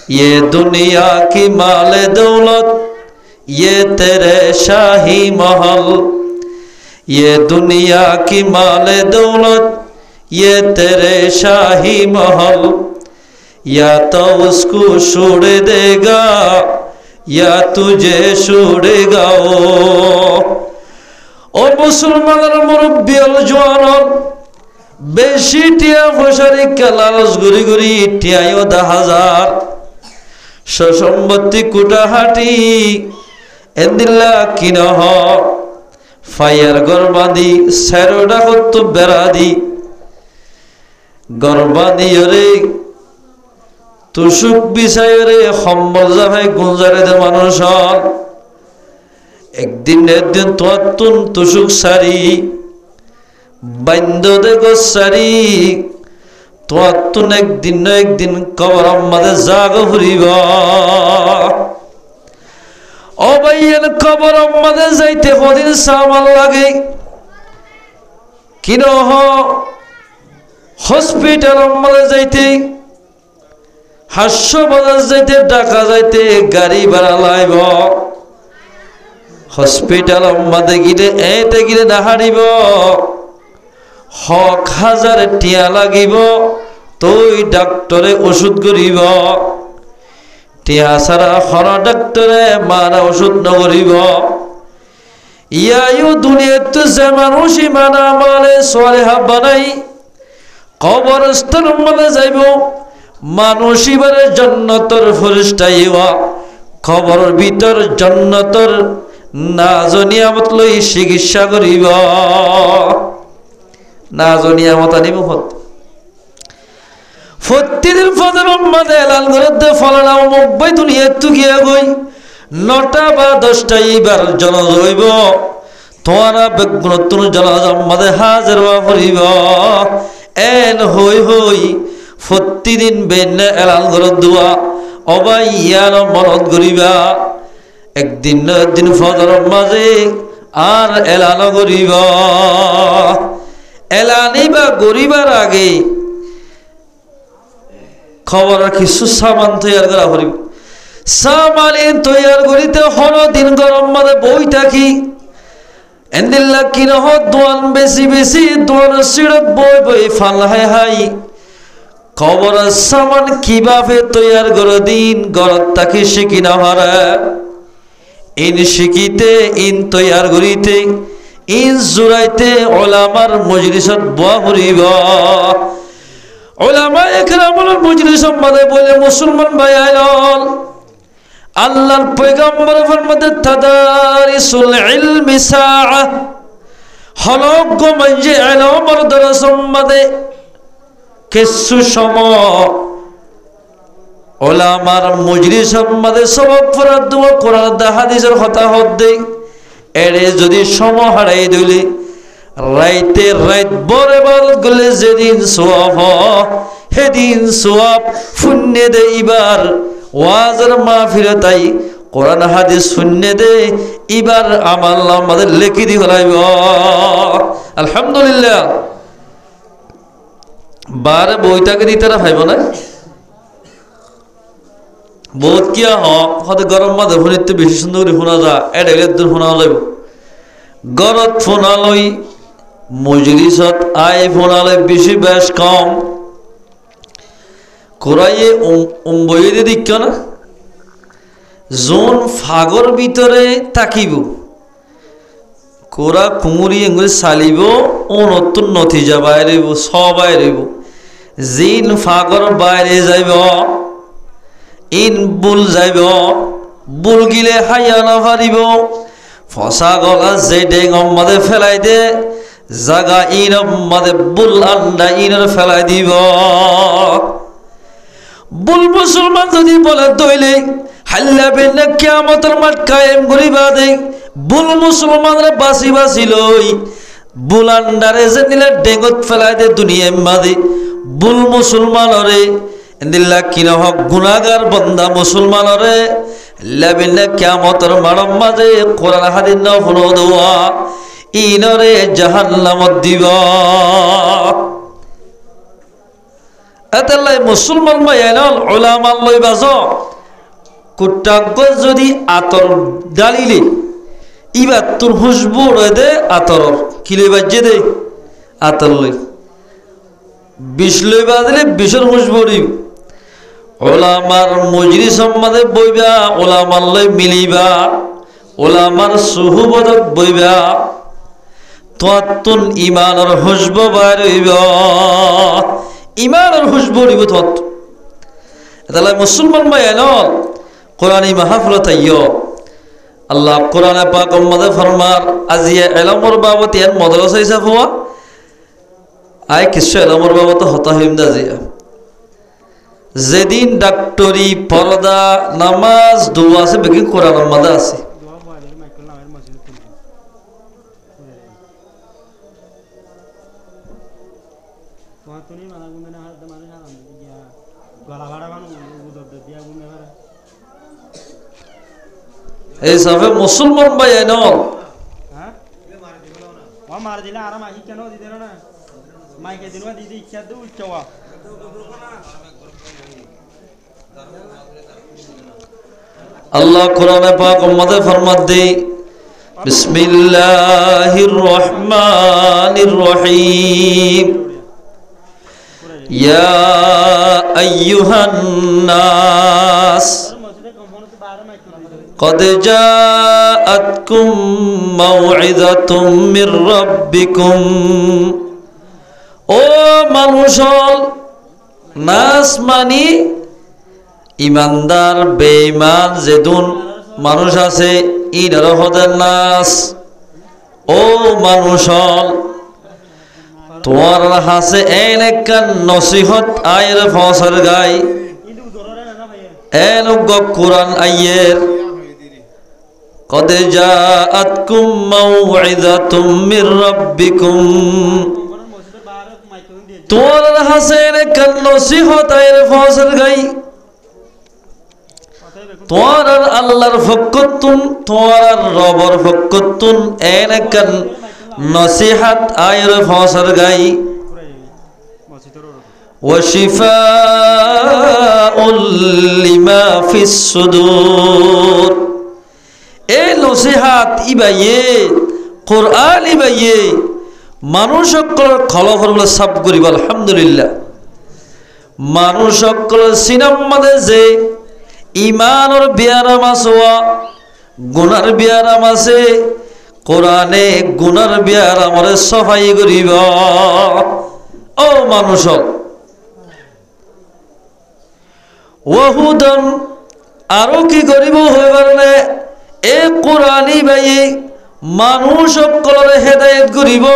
ये दुनिया की माल दौलत ये तेरे शाही महल, ये दुनिया की माल दौलत ये तेरे शाही महल, या तो उसको छोड़ देगा या तुझे छोड़ेगा। ओ मुसलमाনের মুরব্বী জওয়ান বেশি টিয়া ফসারি কালাস গুরি গুরি টিয়ায়ও 10,000 সসম্পত্তি কুটাহাটি এদিল্লা কিনহ ফায়ার গরবাদি সেরোডা কত বেড়াদি গরবাদি রে তুসুক বিষয়রে সম্বল যাবে গুঞ্জারে দে মানুষ একদিন তোয়াতুন তুসুক সারি বান্ধ দে গোসারি তোয়াতুন একদিন কবর আমাদে জাগ ফুরিব। ও ভাইয়ের কবর আমাদে যাইতে কদিন সামান লাগে কিন হসপিটাল আমাদে যাইতে হাসপাতাল যাইতে ঢাকা যাইতে গাড়ি ভাড়া লাইব হসপিটাল আমাদে গিলে এতে গিলে না হারিব হক হাজার টিয়া লাগিব তুই ডাক্তরে ওষুধ করিব টিয়া সারা হর ডাক্তরে মারা ওষুধ নকরিব। ইয়ায়ু দুনিয়াতে যে মানুষই মানা আমলে সালেহা বানাই কবরস্থান মধ্যে যাইব মানুষ এবারে জান্নাতের ফেরেশতা কবর ভিতর জান্নাতের নাজনিয়ামত লই চিকিৎসা করিব নাজনিয়ামত আনিব প্রতিদিন ফজর মধ্যে এলান করতে ফলানাও 90 দুনিয়া তুকিয়া গই 9টা বা 10টা এবার জনাজ হইব তোরা বেগুনতুন জনাজ মধ্যে হাজির হওয়া করিব এন হই হই প্রতিদিন বেনে এলান করে দোয়া অবাই ইয়ার মনত করিবা একদিন ফজর মাঝে আর এলান করিব এলানি বা গরিবার আগে খবর কিছু সামান তৈয়ার করা করিব সামান তৈয়ার করিতে হন দিন গরম মাঝে বই থাকি এন্দিল্লা কিনহ দোয়ান বেশি বেশি দোয়ান সিড়ক বই বই ফাল হাই হাই খবর সামান কিভাবে তৈয়ার করে দিন গরত তাকে শিখি না হারা ইন শিখিতে ইন তৈয়ার করিতে ইন জুরাইতে ওলামার মজলিসত বয়া করিব ওলামা একরামুল মজলিসত মাঝে বলে মুসলমান ভাই আইল আল্লাহর পয়গম্বর ফরমাতে তাদারিসুল ইলমি সাআ হলক গমজে ইলমের দরসম মাঝে কিছু সময় ওলামার মজলিসত মাঝে সবক পড়া দোয়া কোরআন দা হাদিসের কথা হদ্দে এড়ে যদি সময় হারাই দিলে রাইতে রাইত বরে বল গলে যেদিন সওয়াব হেদিন সওয়াব পুণ্য দে ইবার ওয়াজের মাহফিলে তাই কোরআন হাদিস শুনে দে ইবার আমাল আমাদের লেখি দি হলাইব আলহামদুলিল্লাহ বারে বইটাকে দিতে না ভাইব না বহুত কিয়া হতে গরম মাঝে ফোনিতে বেশি সুন্দর করে শোনা যা এডেলের দূর শোনা যাইব গরত ফোনালই মজলিসত আই ফোনালে বেশি বেশ কম কোরাইয়ে বইয়ে দিক না জোন ফাগর ভিতরে তাকিব কোরা কুমুরি এগুলি চালিব ও নতুন নথিজা বাইরেব বাইরেব জিন ফাগর বাইরে যাইব ইন বুল যাইব বুল গিলে হাইয়া না পারিব ফসা গলা যে ডেঙম মাদে ফেলাই দে জাগা ইনম মাদে বুল আন্ডা ইনের ফেলাই দিব বুল মুসলমান যদি বলে দইলে হাল্লা বিনা কিয়ামতের মাঠ কায়েম করিবা দে বুল মুসলমানরে বাসি বাসি লই বুল আন্ডারে যে নিলে ডেঙ্গত ফেলাই দে দুনিয়া মাদে বুল মুসলমানরে এন্দিল্লা কিনা হক গুনাহগার বান্দা মুসলমানরে লাবিনা কিয়ামতের মাঠের মাঝে কোরআন হাদিস না হলো দোয়া ইনরে জাহান্নামত দিব এতাল্লাই মুসলমান মায়ানল ওলামাল লই বাজ কুটাগ্য যদি আতর ডালিলে ইবার তোর খুশবু রয়ে দে আতরর কিলে বাজ্যে দে আতর লই বিষ লই বাজলে বিষের খুশবু দিব ওলামার মজরি সম্মাদে বইবা ওলামার লই মিলিবা ওলামার সুহুবদত বইবা তোয়াত্তুন ইমানের খুশবু বাইর হইব ইমানের খুশবু দিব তোয়াত তাহলে মুসলমান মায়ানল কোরআনি মাহফিল তাইয়ো আল্লাহ কোরআনে পাক উম্মতে ফরমার আজিয়া ইলমর বাবত ইয়ান মাদ্রাসা হিসাব হওয়া আয় কিছু ইলমর বাবত হতা হিমদা জিয়া যেদিন ডাক্তরি পর্দা নামাজ দোয়া আছে বেকি কোরআনের মধ্যে আছে এই সবে মুসলমান ভাই নল হ্যাঁ ও মার দিলা আর মাই কেন দিতে না মাইকে দিনবা দিদি ইচ্ছা দু উচ্চওয়া আল্লাহ কোরআনে পাক উম্মতে ফরমাত দে বিসমিল্লাহির রহমানির রহিম ইয়া আইয়ুহান নাস قد جاءتكم موعظة من ربكم ও মানুষ নাস মানি ইমানদার বেঈমান যেদুন মানুষ আছে ইনার হদের নাস ও মানুষ তোমার হাসে এনেকান নসিহত আয়ের ফসল গাই এনুগ কোরআন আয়ের قد جاءتكم موعظة من ربكم তোমার হাসেন কান নসিহত আয়ের ফসল গাই তোমার আল্লাহর ফকতুন তোমার রবর ফকতুন এনেকান নসিহত আয়ের ফসল গাই ওয়াশিফাউল লিমা ফিস সুদূর এই নসিহাত ইবাইয়ে কোরআন ইবাইয়ে মানুষ সকলের খলফরগুলো সাব করিব আলহামদুলিল্লাহ মানুষ সকলের সিনাম মাঝে যে ইমানের বিয়ারাম আসোয়া গুনার বিয়ারাম আছে কোরআনে গুনার বিয়ারামরে সফাই করিব ও মানুষ ওহুদন আরো কি করিব হইবার না এ কোরআনি বাইয়ে মানুষ সকলরে হেদায়েত করিব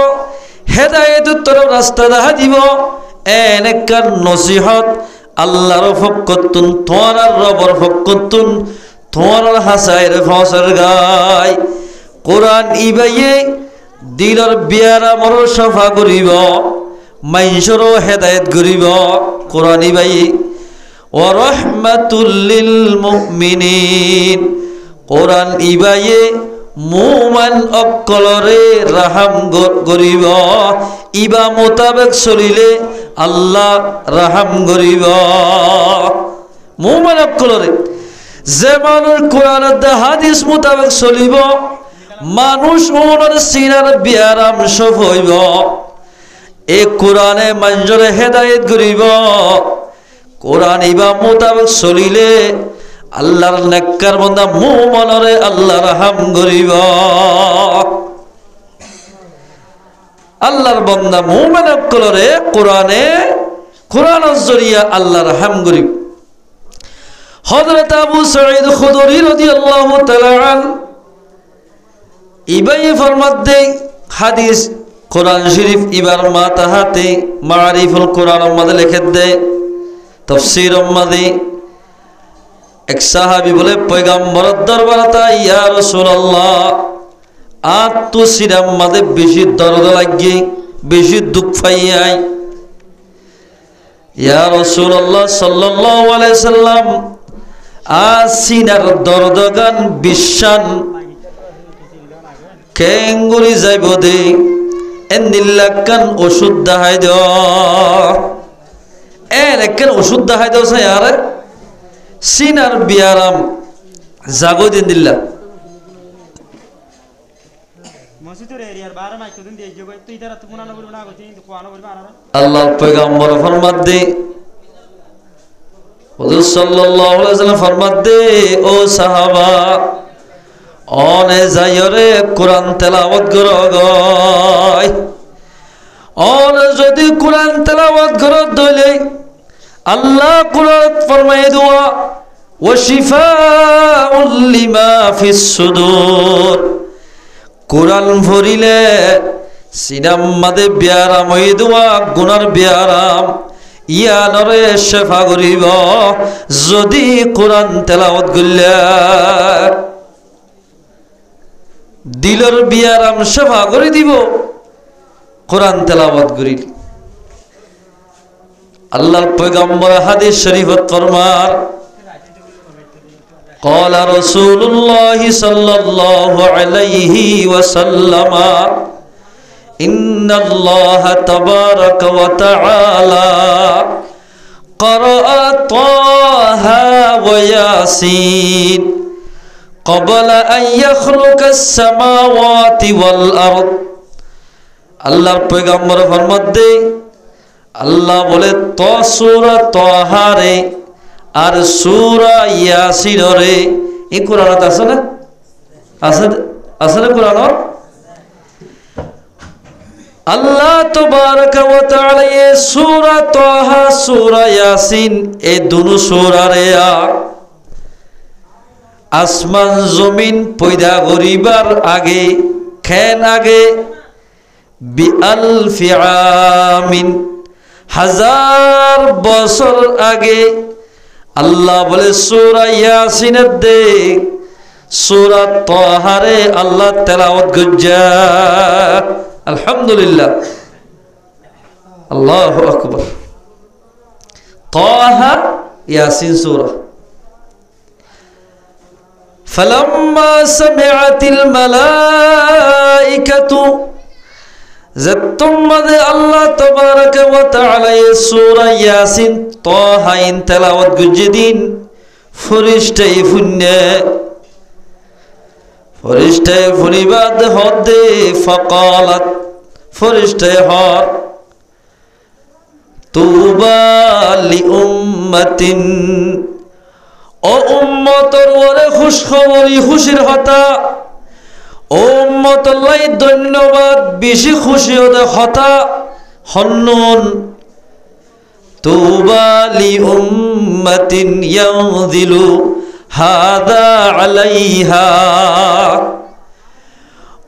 হেদায়েতের তরফ রাস্তা দেখা দিব এনেকার নসিহত আল্লাহর ফকতুন তোমার রবর ফকতুন তোমার হাসায়ের ফসর গায় কোরআন ইবাইয়ে দিলর বিয়ারা মর সফা করিব মাইনসরও হেদায়েত করিব কোরআন ইবাইয়ে ওয়া রাহমাতুল লিল মুমিনিন কোরআন ইবাইয়ে মুমিন অকলরে রাহাম করিব ইবা মোতাবেক চলিলে আল্লাহ রাহাম করিব মুমিন অকলরে যে মানুষ কোরআনের হাদিস মোতাবেক চলিব মানুষ ওনার সিনার বিয়ারাম সফ হইব এ কোরআনে মঞ্জরে হেদায়েত করিব কোরআন ইবা মোতাবেক চলিলে আল্লাহর নেককার বান্দা মুমিনরে আল্লাহ রহম করিব আল্লাহর বান্দা মুমিন কলরে কোরআনের জরিয়া আল্লাহ রহম করিব হযরত আবু সাঈদ খুদরি রাদিয়াল্লাহু তাআলা আন ইবাই ফরমাত দে হাদিস কোরআন শরীফ ইবার মাতাহাতে মারিফুল কোরআন মধ্যে লিখে দে তাফসীর মধ্যে এক সাহাবী বলে পয়গম্বরের দরবারে ইয়া রাসূলুল্লাহ আত তো সিরাম মধ্যে বেশি দরদ লাগে বেশি দুঃখ পাইয়াই ইয়া রাসূলুল্লাহ সাল্লাল্লাহু আলাইহি সাল্লাম আসিনার দরদ গান বিশান কেঙ্গুরি যাইব দে এন্দিল্লাকান ওষুধ দাহাই দ একখান ওষুধ দেখাই দাও আরে সিনার বিয়ারাম জাগো দিন দিল্লা আল্লাহর পয়গম্বর ফরমাত দে হুজুর সাল্লাল্লাহু আলাইহি ওয়াসাল্লাম ফরমাত দে ও সাহাবা অনে যায়রে কোরআন তেলাওয়াত করো গয় অনে যদি কোরআন তেলাওয়াত করো দইলে আল্লাহ কোরআন ফরমায় দোয়া ওয়া শিফাউল লিমা ফিস সুদূর কোরআন পড়িলে সিনাম মাদে বিয়ারাম হই দোয়া গুনার বিয়ারাম ইয়ানরে শেফা করিব যদি কোরআন তেলাওয়াত করলে দিলর বিয়ারাম শেফা করে দিব কোরআন তেলাওয়াত করিল আল্লাহর পয়গম্বর হাদিস শরীফত ফরমান قال رسول الله صلى الله عليه وسلم إن الله تبارك وتعالى قرأ طه وياسين قبل أن يخلق السماوات والأرض আল্লাহর পয়গম্বর ফরমান দে আল্লাহ বলে ত সূরা তাহারে আর সূরা ইয়াসিনরে এই কোরআনত আছে না আছে না কোরআনত আল্লাহ তাবারাকা ওয়া তাআলা এই সূরা তাহা সূরা ইয়াসিন এই দুনো সূরারে আসমান জমিন পয়দা করিবার আগে খেন আগে বিআলফি আমিন হাজার বছর আগে আল্লাহ বলে সূরা ইয়াসিনের দে সূরা তাহারে আল্লাহ তেলাওয়াত গজ্জা আলহামদুলিল্লাহ আল্লাহু আকবার তাহা ইয়াসিন সূরা فلما سمعت الملائكة زتمد الله تبارك وتعالى سورة ياسين طه إن تلاوت جدين فرشتي فنباد هد فقالت فرشتي هار طوبى لأمة ও উম্মতর ওরে খুশখবরি খুশির হতা ও উম্মতল্লাই ধন্যবাদ বেশি খুশি হতে হতা হন্নুন তুবা লি উম্মাতিন ইয়াউযিলু হাদা আলাইহা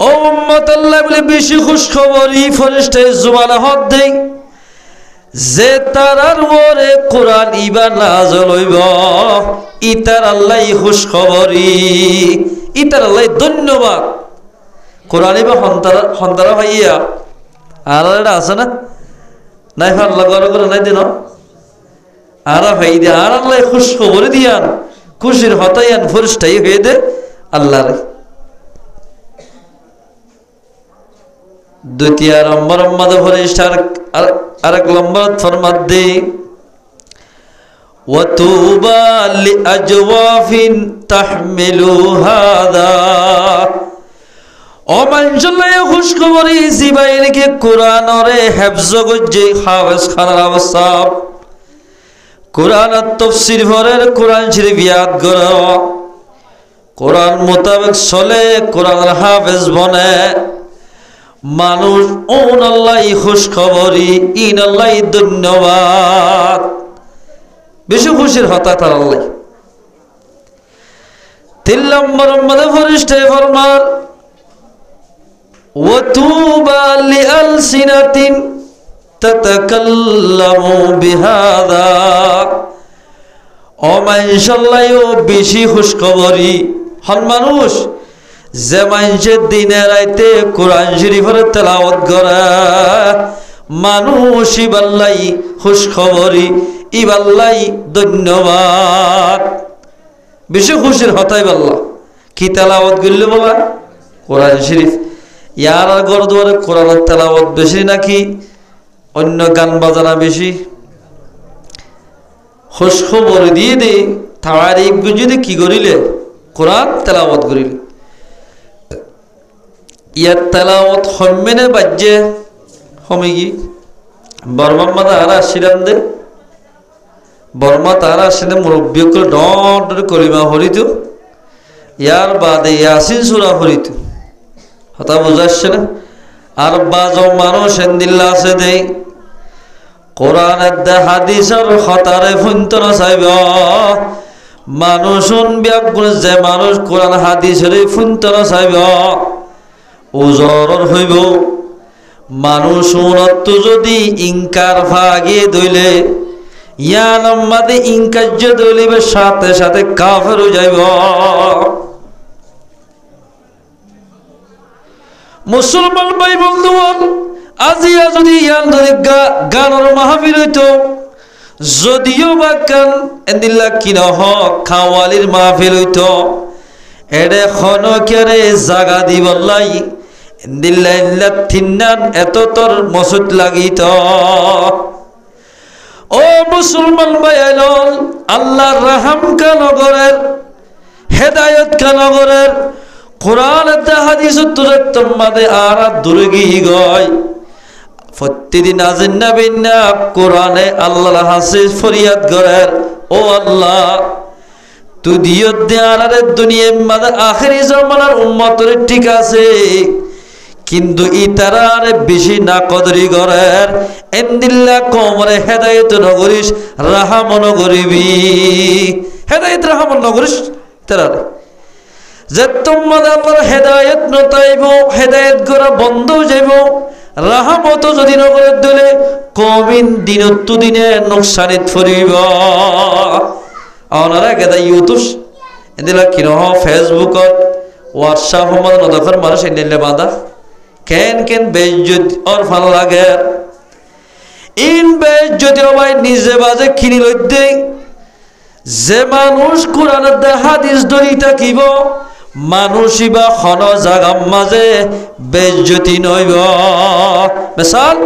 ও উম্মতল্লাই বলে বেশি খুশখবরি ফেরেশতায় জুবান হদ দেই যে তারার ওরে কোরআন ইবার নাযিল হইব ইতার আল্লাহ খুশখবরি ইতার আল্লাহ ধন্যবাদ কোরআন ইবা হন্তারা ভাইয়া আর এটা আছে না নাই আল্লাহ করে নাই দিন আর ভাই দিয়ে আর আল্লাহ খুশখবরি দিয়ান খুশির হতাইয়ান ফরিস্তাই হয়ে দে আল্লাহরে দ্বিতীয় নম্বর মধ্যে ফরিস্তার আরেক নম্বর ফরমাত দে وطوبى لأجواف تحمل هذا ومن جل খুশখবরি জিবাইনকে কোরআনরে হিফজ গজ্জে হাফেজ খানার অবস্থা কোরআন তাফসীর ভরের কোরআন শরীফ ইয়াদ করো কোরআন মোতাবেক চলে কোরআনের হাফেজ বনে মানুষ ওন আল্লাহ খুশখবরি ইন আল্লাহ ধন্যবাদ বেশি খুশির হতা তার আল্লাহ তিন নম্বর মধ্যে ফরিস্তায় ফরমান ওয়াতুবা লিআলসিনাতিন তাতাকাল্লামু বিহাদা ও মাশাআল্লাহ বেশি খুশখবরি হন মানুষ যে মানুষের দিনে রাইতে কোরআন শরীফের তেলাওয়াত করে মানুষ ইবাল্লাই খুশখবরি ইবাল্লাই ধন্যবাদ বেশি খুশির হতাই বাল্লা কি তেলাওয়াত করলে বলা কোরআন শরীফ ইয়ার ঘর দুয়ারে কোরআনের তেলাওয়াত বেশি নাকি অন্য গান বাজানা বেশি খোঁজ খবর দিয়ে দে তারিখ যদি কি করিলে কোরআন তেলাওয়াত করিলে ইয়ার তেলাওয়াত হমেনে বাজ্যে হমে কি বর্মার মাথা আর আসছিলাম দে বর্মা তারা আসলে মুরব্বী করে ডর কলিমা হরিত ইয়ার বাদে ইয়াসিন সুরা হরিত হতা বুঝাচ্ছে না আর বাজো মানুষ এন্দিল্লা আছে দে কোরআনের দে হাদিসের হতারে ফুন্তন চাইব মানুষ ব্যাগুণ যে মানুষ কোরআন হাদিসের ফুন্তন চাইব ওজর হইব মানুষ যদি ইনকার ভাগে দইলে ইয়ান আমাদে ইনকার্য দইলিবে সাথে সাথে কাফের হয়ে যাইব মুসলমান ভাই বন্ধুগণ আজিয়া যদি ইয়ান যদি গানের মাহফিল হইতো যদিও বা গান এদিল্লা কিনা হক খাওয়ালির মাহফিল হইতো এডে খনকেরে জাগা দিবল্লাই এদিল্লা ইল্লা থিন্নান এত তোর মসুদ লাগিত ও মুসলমান ভাই আল্লাহর রহম কা নগরের হেদায়েত কা নগরের কোরআন হাদিস তোমাদের আর দূরে গিয়ে গয় প্রতিদিন আজিন্না বিন্না কোরআনে আল্লাহর হাসে ফরিয়াদ করের ও আল্লাহ তু দিয়ত দেয়ার দুনিয়ার মাঝে আখেরি জামানার উম্মতের ঠিক আছে কিন্তু ইতারার বেশি না কদরি করের এন্দিল্লা কোমরে হেদায়েত নগরিস রাহাম নগরিবি হেদায়েত রাহাম নগরিস তারার যে তোমাদের আল্লাহর হেদায়েত নতাইব হেদায়েত করা বন্ধ যাইব রাহমত যদি নগরের দিলে কমিন দিনত দিনে নোকসানিত ফরিব ওনারা গেদা ইউটিউব এদিলা কিরহ ফেসবুকত হোয়াটসঅ্যাপ মত নদফর মানুষ এনে বাঁধা কেন কেন বেজ্জত আর ভালো লাগে ইন বেজ্জতি ভাই নিজে বাজে কিনি লই দে যে মানুষ কোরআনের দে হাদিস ধরি থাকিব মানুষই বা খন জাগার মাঝে বেজ্জতি নইব মিসাল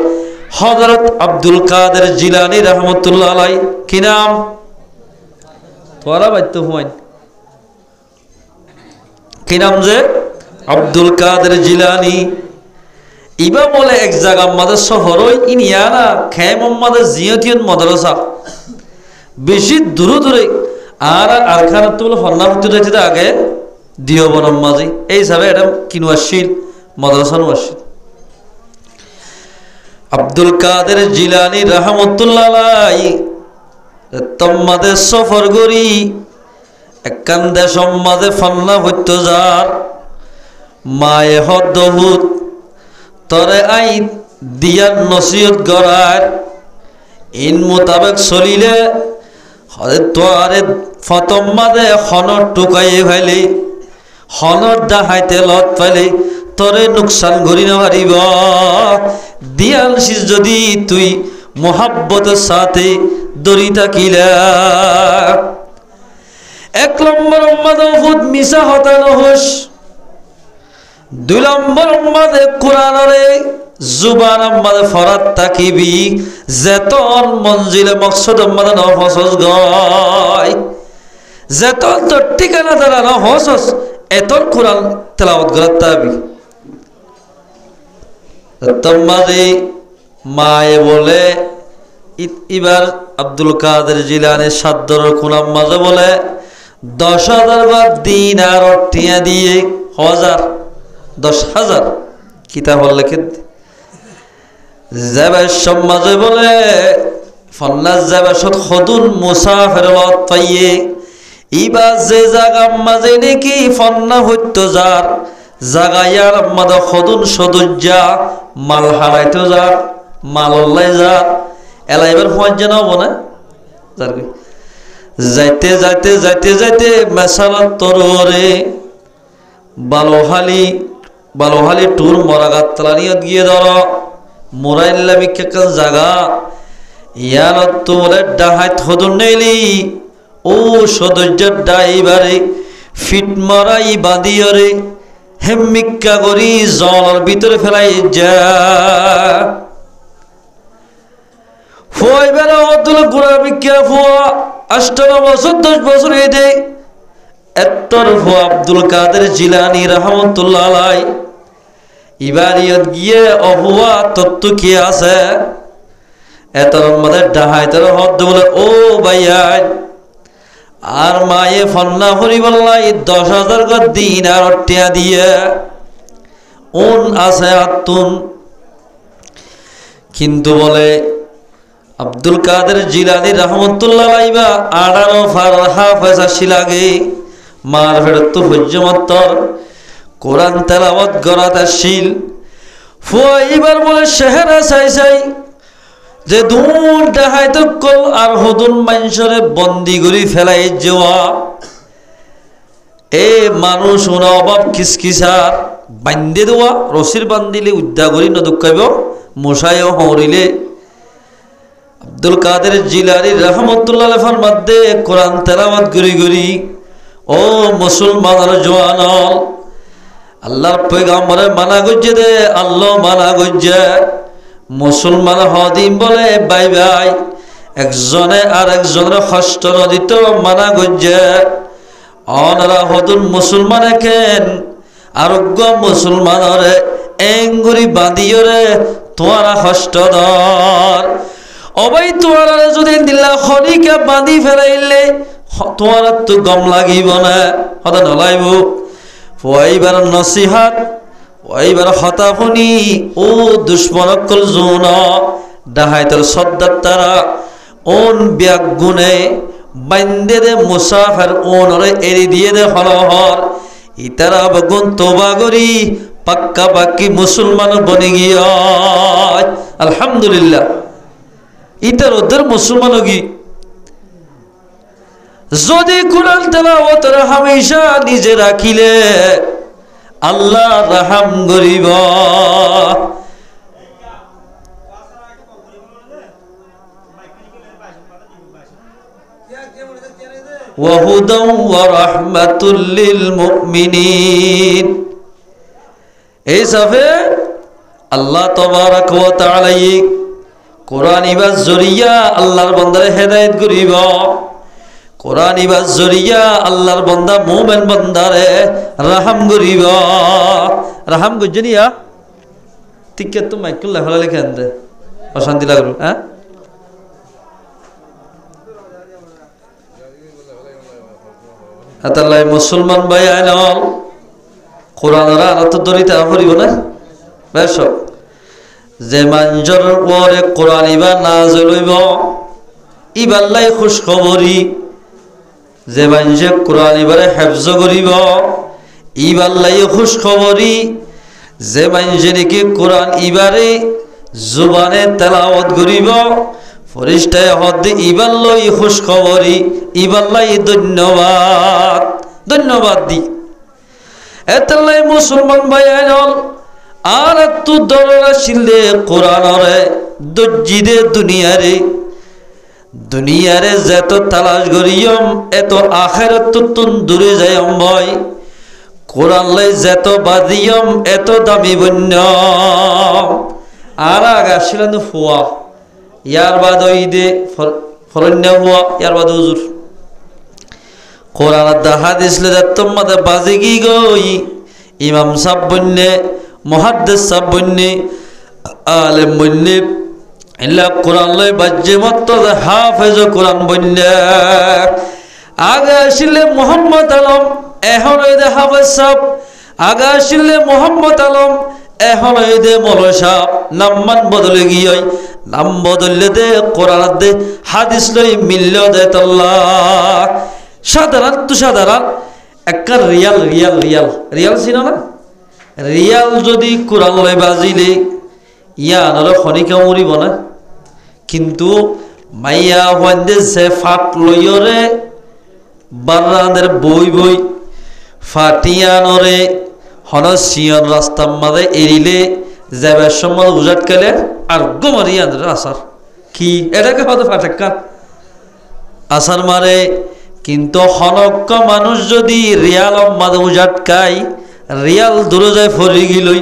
হযরত আব্দুল কাদের জিলানী রাহমাতুল্লাহ আলাইহি কি নাম তোরা বাইতো হুয়াইন কি নাম যে আব্দুল কাদের জিলানী ইবা বলে এক জায়গা মাঝে শহরই ইনিয়ানা খেয়ে মোহাম্মদের জিয়তিয়ত মাদ্রাসা বেশি দূরে দূরে আর আরখানা তো বলে ফন্না হতে রয়েছে আগে দিও বনম মাঝে এই হিসাবে এটা কিনুয়াশীল মাদ্রাসা নুয়াশীল আব্দুল কাদের জিলানী রাহমাতুল্লাহ আলাইহি তোমাদের সফর করি একখান দেশম মাঝে ফন্না হইতো যার মায়ে হদ্দহুত তরে আই দিয়ার নসিহত গড়ার ইন মোতাবেক চলিলে তোয়ারে ফতম মাঝে হনর টুকাইয়ে ফেলি হনর দাহাইতে লত ফেলি তরে নুকসান ঘুরি নারিব দিয়ালছিস যদি তুই মোহাব্বতের সাথে দড়ি থাকিলা এক নম্বর মাদহুদ মিশা হতানো হোস দুই নম্বর মাদে কোরআনরে জুবান মাদে ফরাত তাকিবি যেতন মঞ্জিলে মকসদ মাদে নহসস গয় যেতন তোর ঠিকানা দ্বারা নহসস এতন কোরআন তেলাওয়াত করার তাবি তোমাদে মায়ে বলে এবার আব্দুল কাদের জিলানীর সাদ্দর খুনাম মাঝে বলে 10,000 বা দিনার টিয়া দিয়ে 10,000 কিতাব লেখে যাবার সমাজে বলে ফন্নাস যাবার সত খদুন মুসাফির লত পাইয়ে ইবা যে জায়গা মাঝে নাকি ফন্না হইতো যার জাগায়ার মাদা খদুন সদুজ্জা মাল হারাইতো যার মালল্লাই যার এলাইবার পয়েন্ট জানাব না যার যাইতে যাইতে যাইতে যাইতে মেসালার তররে বালোহালি টুর মরাগাত তালানিয়ত গিয়ে ধর মোরাইল্লা বিখ্যাত জায়গা ইয়ানত তো বলে ডাহাইত হদুন নেইলি ও সদস্যের ডাইবারে ফিট মারাই বাঁধিয়রে হেমিক্কা করি জলের ভিতরে ফেলাই যা ফুয়াই বেলা হতুল গোড়া বিজ্ঞা ফুয়া 18 বছর 10 বছর হইতে এত্তর ফুয়া আব্দুল কাদের জিলানী রহমতুল্লাহ আলাই ইবারিয়ত গিয়ে অহুয়া তত্ত্ব কি আছে এতর মধ্যে ডাহাইতের হদ বলে ও ভাইয়াই আর মায়ে ফন্না হরি বললাই 10,000 দিন আর টিয়া দিয়ে উন আছে আত্তুন কিন্তু বলে আব্দুল কাদের জিলানী রহমতুল্লাহ আলাইবা 18 ফারহা ফেসাশি লাগে মার ফেরত হজ্জমত্তর কোরআন তেলাওয়াত গরাতে শিল ফুয়া এবার বলে শহরে চাই যে দুন ডাহাইতে কল আর হদুন মাইনসরে বন্দি করি ফেলাই যাওয়া এ মানুষ ওনা অভাব কিসকিসার বান্ধে দেওয়া রশির বান্ধিলে উদ্যা করি নদুকাইব মশাইও হরিলে আব্দুল কাদের জিলানী রহমতুল্লাহ আলাইহির মধ্যে কোরআন তেলাওয়াত করি ও মুসলমানের জওয়ান আল্লাহর পয়গম্বরে মানা গজ্জে দে আল্লাহ মানা গজ্জে মুসলমান হদিম বলে বাই বাই একজনে আর একজনের কষ্ট নদিত মানা গজ্জে অনারা হদুন মুসলমানে কেন আরোগ্য মুসলমানরে এঙ্গুরি বাঁধিয়রে তোমারা কষ্ট দর অবাই তোমারা যদি দিলা খনিকে বাঁধি ফেলাইলে তোমার তো গম লাগিব না হতা নলাইব ওইবার নসিহাত ওইবার হতাফনি ও দুশ্মনকল জোন ডাহাইতর সদ্দার তারা ওন ব্যাগ গুনে বান্দে দে মুসাফির ওনরে এরি দিয়ে দে হলহর ইতারা বগুন তোবা করি পাক্কা পাক্কি মুসলমান বনে গিয়া আলহামদুলিল্লাহ ইতার ওদের মুসলমান কি যদি কোরআন তেলাওয়াতের হামেশা নিজে রাখিলে আল্লাহ রহম করিব ওয়া হুদাও ওয়া রাহমাতুল লিল মুমিনিন এই সাফে আল্লাহ তাবারক ওয়া তাআলা কোরআন ইবাজ জরিয়া আল্লাহর বান্দারে হেদায়েত করিব কোরআন ইবাজ জরিয়া আল্লাহর বান্দা মুমিন বান্দারে রহম করিব রহম গজনিয়া ঠিক তো মাইকেল লেখা লেখা আনতে অশান্তি লাগলো হ্যাঁ আতাল্লাহ মুসলমান ভাই আইনল কোরআনের আনত দরিতা পড়িব না বেশ যে মানজর ওরে কোরআন ইবা নাযিল হইব ইবাল্লাই খুশ খবরি যে মানজে কোরআন ইবারে হিফজ করিব ইবাল্লাই খুশ খবরি যে মানজে নাকি কোরআন ইবারে জুবানে তেলাওয়াত করিব ফরিস্তায় হদ ইবাল্লাই খুশ খবরি ইবাল্লাই ধন্যবাদ ধন্যবাদ দি এতলাই মুসলমান ভাই আইনল আর এত দররা শিলে কোরআনরে দজ্জিদে দুনিয়ারে যত তালাশ করিয়ম এত আখিরাত তুন দূরে যায়ম ভাই কোরআন লাই যত বাদিয়ম এত দামি বন্য আর আগাছিলেন ফুয়া ইয়ার বাদ ঈদে ফরন্য হুয়া ইয়ার বাদ হুজুর কোরআন দা হাদিস লে তোমাদের বাজে কি গই ইমাম সাহেব বন্নে মুহাদ্দিস সাহেব বন্নে আলেম বন্নে ইল্লা কোরআন লই বাজ্জে মত হাফেজ কোরআন বন্নে আগে আসলে মোহাম্মদ আলম এখন ওই দে হাফেজ সাহেব আগে আসলে মোহাম্মদ আলম এখন ওই দে মৌলভী সাহেব নামমান বদলে গিয়ে নাম বদললে দে কোরআন দে হাদিস লই মিলল দে আল্লাহ সাধারণ তো সাধারণ একটা রিয়াল ছিল না রিয়াল যদি কোরআন লই বাজিলে ইয়ানর খনিকা মরিব না কিন্তু মাইয়া হন্দে সে ফাট লইরে বারাদের বই ফাটিয়ানরে হনসিয়ন রাস্তার মাঝে এরিলে যাবার সময় উজাট কেলে আর গোমারিয়ানের আসার কি এটাকে হয়তো ফাটাক্কা আসার মারে কিন্তু হনক্ক মানুষ যদি রিয়াল মাঝে উজাট খায় রিয়াল দূরে যায় ফরি গিলই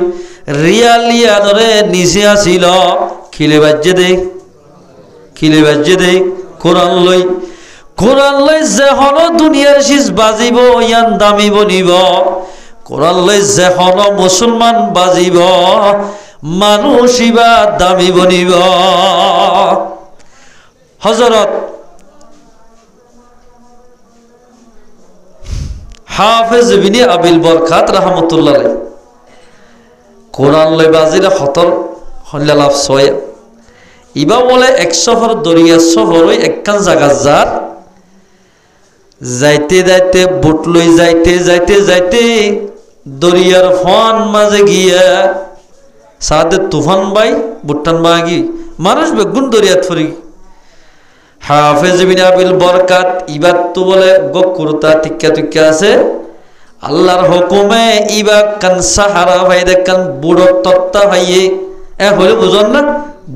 রিয়াল ইয়ানরে নিচে আসিল খিলে বাজ্যে দে কিলে বাজে দেই কোরআন লই যে হন দুনিয়ার শীষ বাজিব ইয়ান দামি বনিব কোরআন লই যে হন মুসলমান বাজিব মানুষ ইবা দামি বনিব হযরত হাফেজ ইবনে আবিল বরকাত রাহমাতুল্লাহ আলাইহি কোরআন লই বাজিলে হতর হল্লা লাভ ছয় ইবা বলে 100 দরিয়া শহর ওই একখান জায়গা যার যাইতে যাইতে বুট লই যাইতে দরিয়ার ফান মাঝে গিয়া সাদে তুফান বাই বুট্টান বাগি মানুষ বেগুন দরিয়াত ফরি হাফেজ ইবনে আবিল বরকাত ইবাত তো বলে গকুরতা টিক্কা আছে আল্লাহর হুকুমে ইবা কান সাহারা ভাই দেখান বুড়ো তত্তা ভাইয়ে হলে বুঝন না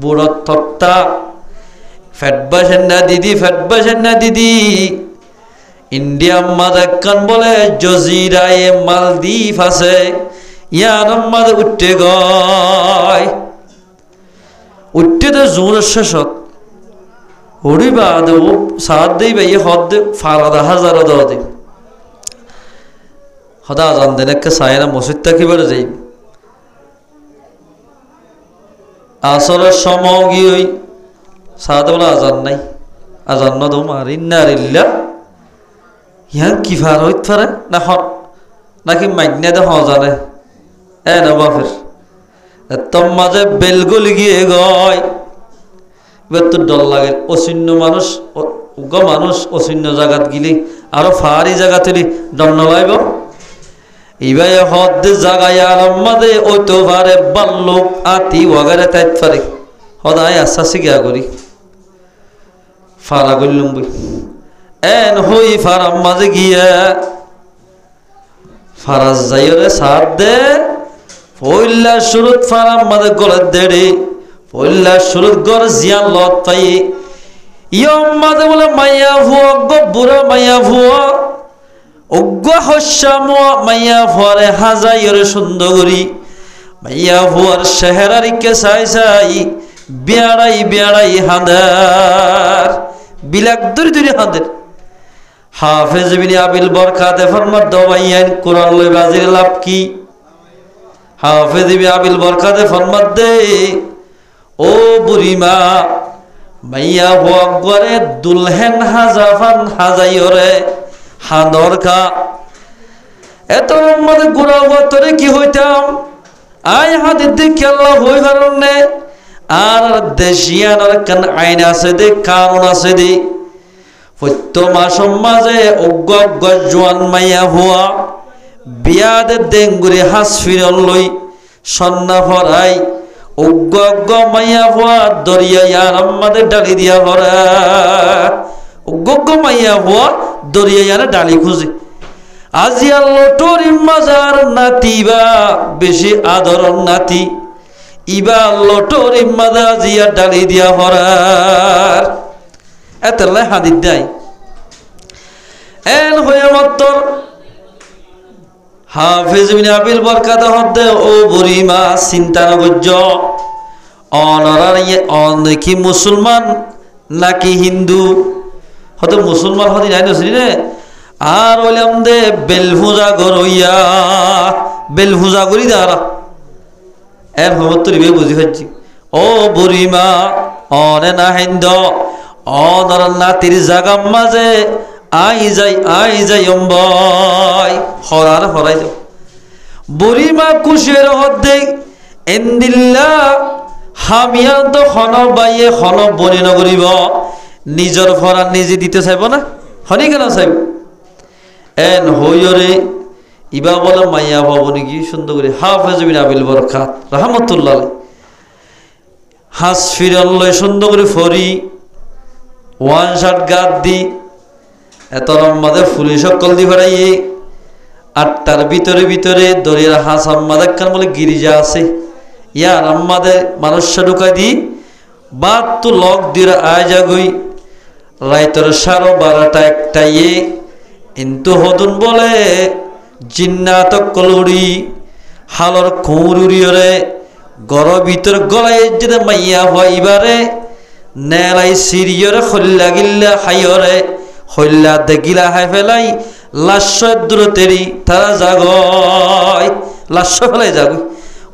বুড়ো তত্তা ফেটবাসেন না দিদি ইন্ডিয়া মাদাকান বলে জজিরায়ে মালদ্বীপ আছে ইয়ার মাদ উঠতে গয় উঠতে তো জোর শেষত উড়িবা দেব সাত দেই ভাই হদ ফারাদা হাজার দে হদা আজান দেন একটা সায়না মসজিদ থাকিবার যাই আসরের সময় গিয়ে ওই সাদা বলে আজান নাই আজান না দো মার ইন্নারিল্লা ইয়ান কি ফার হইত পারে না নাকি মাইনা দে জানে না বাফের তোর মাঝে বেলগুলি গিয়ে গয় এবার তো ডর লাগে অচিন্য মানুষ অচিন্য জায়গাত গিলি আরো ফারি জায়গা তুলি ডর নলাইব ইবাই হদ জাগায় আলম্মাদে ওই তো পারে বাল্লুক আতি ওয়াগারে তাইত পারে সদায় আশ্বাসি গিয়া করি ফারা করলুম বই এন হই ফারাম মাঝে গিয়া ফারাজ যাইরে সার দে পয়লা শুরুত ফারাম মাঝে গলে দেড়ে পয়লা শুরুত গর জিয়ান লত পাই ইয়ম মাঝে বলে মাইয়া ভুয়া বুড়া মাইয়া ভুয়া অজ্ঞ হস্যামুয়া মাইয়া ভুয়ারে হাজাইরে সুন্দরী মাইয়া ভুয়ার শেহরারিকে চাই বেড়াই হাঁদার বিলাক দূরে হাঁদের হাফেজ ইবনে আবিল বরকাত ফরমাত দওয়াইয়ান কোরআন লই বাজির লাভ কি হাফেজ ইবনে আবিল বরকাত ফরমাত দে ও বুড়িমা মাইয়া ভুয়া গরে দুলহেন হাজাফান হাজাইরে হাঁদর খা এত মধ্যে গুড়া তোরে কি হইতাম আই হাতের দিকে আল্লাহ হই কারণে আর দেশিয়ান আর কান আইন আছে দে কানুন আছে দে প্রত্য মাসম মাঝে অজ্ঞ জোয়ান মাইয়া ভুয়া বিয়াদে ডেঙ্গুরে হাস ফিরল লই সন্না ভরাই অজ্ঞ মাইয়া ভুয়া দরিয়া ইয়ার আমাদের ডালি দিয়া ভরা অজ্ঞ মাইয়া ভুয়া দরিয়া ইয়ারে ডালি খুঁজে আজিয়া লটরি মাজার নাতি বা বেশি আদর নাতি ইবা লটরি মাজা আজিয়া ডালি দিয়া ভরার এতলে হাদিদ দেয় এন হয়ে মত্তর হাফেজ ইবনে আবিল বরকাত হদ্দে ও বুড়িমা চিন্তা নগর্য অনরার কি মুসলমান নাকি হিন্দু হয়তো মুসলমান হদি নাই নসরি রে আর বললাম দে বেলভুজা গরইয়া বেলভুজা করি দাঁড়া এর হমত রিবে বুঝি হচ্ছি ও বুড়িমা অনে না হিন্দু অনর নাতির জাগাম মাঝে আই যাই অম্বয় হরাই যাও বুড়িমা কুশের হদ্দে এন্দিল্লা হামিয়া তো হন বাইয়ে হন বনি নগরিব নিজর ফরা নিজে দিতে চাইব না হনি কেন চাইব এন হইরে ইবা বলে মাইয়া ভবনি কি সুন্দর করে হাফেজ ইবনে আবিল বরকাত রাহমাতুল্লাহ হাস ফিরল্লয় সুন্দর করে ফরি ওয়ান শট গাদ দি এত রম্মাদে পুলিশ সকল দি ফেরাইয়ে আটটার ভিতরে দরিয়ার হাস আম্মাদের কান বলে গিরিজা আছে ইয়ার আম্মাদের মানুষ ঢুকাই দি বাদ তো লক দিয়ে আয় যাগই রাইতর 12:30 একটাইয়ে কিন্তু হদুন বলে জিন্নাত কলুড়ি হালর খৌরুরিয়রে গর ভিতর গলায় যেতে মাইয়া হইবারে নেলাই সিরিয়রে খল্লা গিল্লা হাইয়রে হল্লা দেখিলা হাই ফেলাই লাশ দূরতেরি তারা জাগয় লাশ ফেলাই জাগই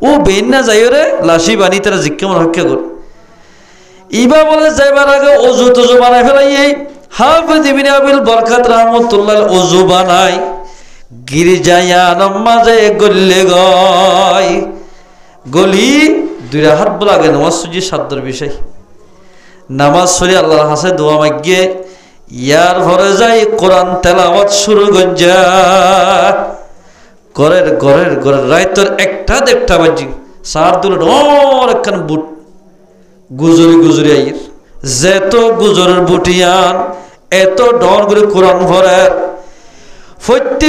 ও বেন না যাইরে লাশি বানি তারা জিজ্ঞামন হত্যা কর ইবা বলে যাইবার আগে অজু তজু বানাই ফেলাই এই হাফেজ ইবনে আবিল বরকাত রাহমাতুল্লাহ অজু বানাই গির্জায়া নামাজে গল্লে গয় গলি দুই হাত বলাগে নামাজ সুজি সাদ্দর বিষয় নামাজ পড়ি আল্লাহর কাছে দোয়া মাগিয়ে ইয়ার ভরে যাই কোরআন তেলাওয়াত শুরু গঞ্জা ঘরের রাইতর একটা দেড়টা বাজি সার দুল ডর একখান বুট গুজরি আইর যেত গুজরের বুটিয়ান এত ডর করে কোরআন ভরে ফইতে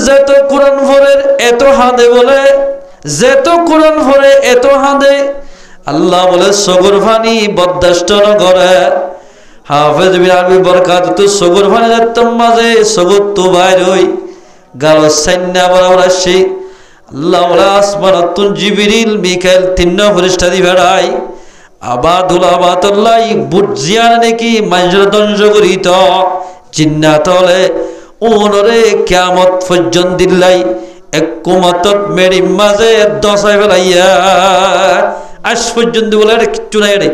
যেত কোরআন ভরের এত হাঁদে বলে যেত কোরআন ভরে এত হাঁদে আল্লাহ বলে সগর ফানি বরদাস্ত নগরে হাফেজ ইবনে আবি বরকাত তো সগর ফানি যাতম মাঝে সগর তো বাইর হই গাল সাইন্না বরাবর আসি আল্লাহ বলে আসমানাতুন জিবরিল মিকাইল তিন ফেরেশতা দি বেড়াই আবাদুল আবাতুল্লাহ বুট জিয়ান নাকি মাজর দঞ্জ করিত জিন্নাতলে ওনরে কিয়ামত পর্যন্ত দিল্লাই একমাত্র মেরি মাঝে দশাই ফেলাইয়া আজ পর্যন্ত বলে কিচ্ছু নাই রে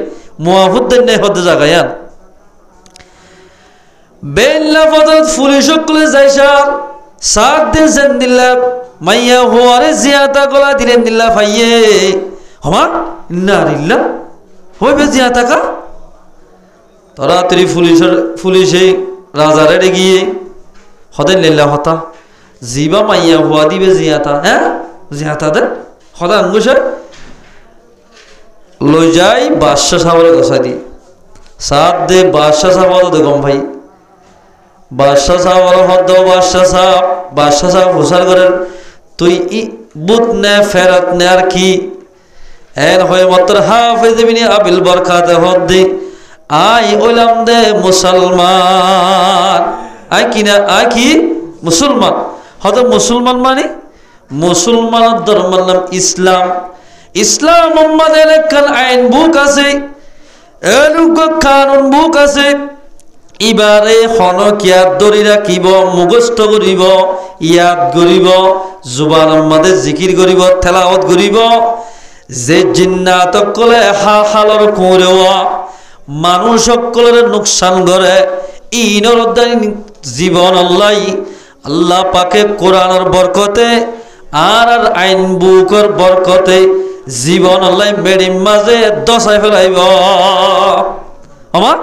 মুআফুদ্দিন নেই হতে জাগায়ান বেল্লা পদত পুলিশ সকলে যাইসার সাত দিন সেন দিল্লা মাইয়া হওয়ারে জিয়াতা গলা দিলেন দিল্লা ফাইয়ে হমা নারিল্লা হইবে জিয়াতা কা তাড়াতাড়ি পুলিশে রাজারে গিয়ে হদেন লিল্লা হতা জিবা মাইয়া হওয়া দিবে জিয়াতা হ্যাঁ জিয়াতা দে হদা আঙ্গুসে লই যাই বাদশাহ সাহেবের গোসা দি সাত দে বাদশাহ সাহেব দে গম ভাই বাদশাহ সাহেব হদ বাদশাহ সাহেব হুসার করেন তুই বুত নে ফেরত নে আর কি এন হয়ে মাত্র হাফেজ ইবনে আবিল বরকাত হদ দি আই ওলাম দে মুসলমান আই কিনা আই কি মুসলমান হদ মুসলমান মানে মুসলমানের ধর্মের নাম ইসলাম ইসলাম আমাদের একখান আইন বুক আছে এলুক কানুন বুক আছে ইবারে হনকিয়াত ধরি রাখিব মুখস্থ করিব ইয়াদ করিব জুবান আমাদের জিকির করিব তেলাওয়াত করিব যে জিন্নাত কলে হালর কুঁড়েওয়া মানুষ সকলের নুকসান করে ইনর জীবন আল্লাহ পাকে কোরআনের বরকতে আর আইন বুকর বরকতে জীবন আল্লাহ মেডিম মাঝে দশাই ফেলাইব আমার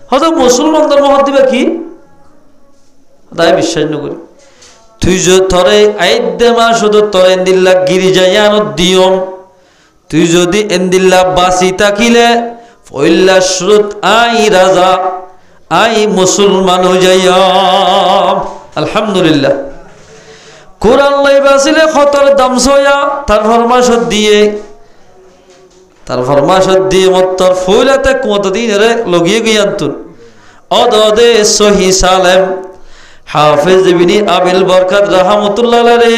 হয়তো মুসলমানদের মহৎ দিবে কি তাই বিশ্বাস নকরি তুই যে তরে আইদে মা শুধু তরে এন্দিল্লা গিরিজায়ান দিয়ম তুই যদি এন্দিল্লা বাসি থাকিলে পয়লা শ্রুত আই রাজা আই মুসলমান হয়ে যাইয়াম আলহামদুলিল্লাহ কোরআন লাই বাসিলে খতর দাম সয়া তার ফরমাশত দিয়ে মত্তর ফুইলাতে কতদিন রে লগিয়ে গিয়ান্তুন অদদে সহি সালেম হাফেজ ইবনে আবিল বরকাত রাহমাতুল্লাহ রে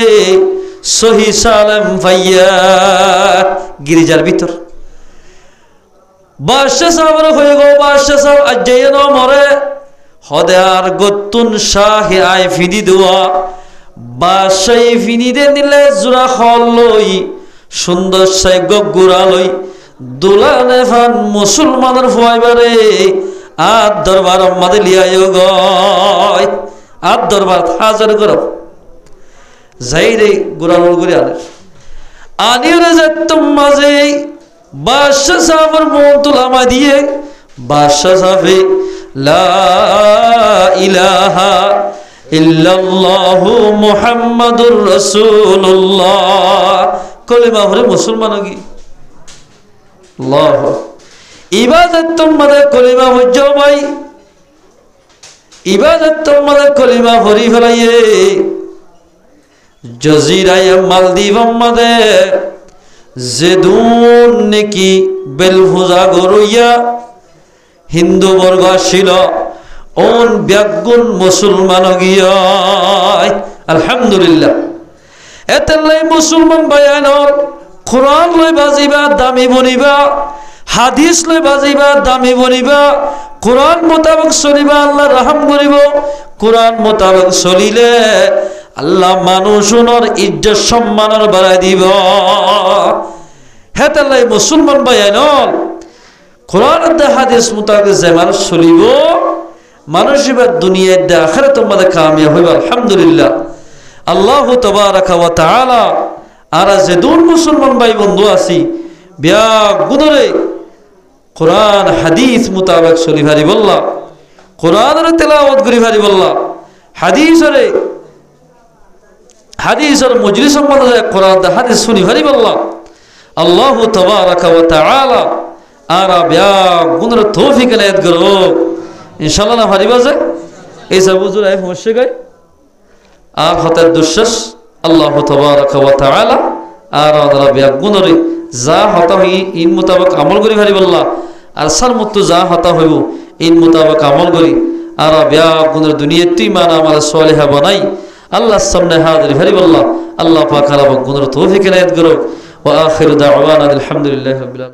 সহি সালেম ভাইয়া গিরিজার ভিতর বাদশাহ সাহেবের হয়ে গো বাদশাহ সাহেব আজ্জাইন মরে হদে আর গতুন শাহে আই ফিদি দেওয়া বাদশাহ ফিনি দে নিলে জোড়া খল লই সুন্দর সাই গুড়া লই দুলানে ফান মুসলমানের ফুয়াইবারে আদ দরবার মাদে লিয়ায় গয় আদ দরবার হাজার গরব যাই রে গুড়াল করে আনিরে যেতম মাঝে বাদশাহ সাহেবের মতুলামা দিয়ে বাদশাহ সাহেবে লা ইলাহা ইল্লাল্লাহু মুহাম্মাদুর রাসূলুল্লাহ কলিমা পড়ে মুসলমান কি আল্লাহ ইবাদত তোমাদের কলিমা হজ্জ ভাই ইবাদত তোমাদের কলিমা ভরি ফেলাইয়ে জজিরায় মালদ্বীপ আমাদের যেদুন নাকি বেলভুজা গরুইয়া হিন্দু বর্গ আসিল ওন ব্যাগুন মুসলমান গিয়া আলহামদুলিল্লাহ এতে মুসলমান বায়ানর কোরআন লই বাজিবা দামি বনিবা হাদিস লই বাজিবা দামি বনিবা কোরআন মোতাবেক চলিবা আল্লাহ রহম করিব কোরআন মোতাবেক চলিলে আল্লাহ মানুষজনের ইজ্জত সম্মানের বাড়াই দিব হেতালাই মুসলমান ভাইয়ানল কোরআন হাদিস মোতাবেক যে মানুষ চলিব মানুষ এবার দুনিয়ার দে আখিরাত মধ্যে কামিয়াব হইব আলহামদুলিল্লাহ আল্লাহ তাবারাকা ওয়া তাআলা আর যে দূর মুসলমান ভাই বন্ধু আছি বিয়া গুণরে কোরআন হাদিস মোতাবেক চলি ভারি বললা কোরআনের তেলাওয়াত করি ভারি বললা হাদিসের মজলিসের মধ্যে কোরআন হাদিস শুনি ভারি বললা আল্লাহ তাবারাকা ওয়া তাআলা আর বিয়া গুণরে তৌফিক এনায়েত করো ইনশাআল্লাহ না ভারি বাজে এই সব হুজুর আই সমস্যা গায় আর হতার দুঃশ্বাস আল্লাহ তাবারাকা ওয়া তাআলা আর আল্লাহ বিয়া গুণরে যা হতা হই ইন মোতাবেক আমল করি ভারি বললা আর সার মত যা হতা হইব ইন মোতাবেক আমল করি আর বিয়া গুণের দুনিয়াতেই মান আমার সালেহা বানাই আল্লাহর সামনে হাজির ভারি বললা আল্লাহ পাক আর গুণের তৌফিক এনায়েত করো ওয়া আখিরু দাওয়ানা আলহামদুলিল্লাহি রাব্বিল আলামিন।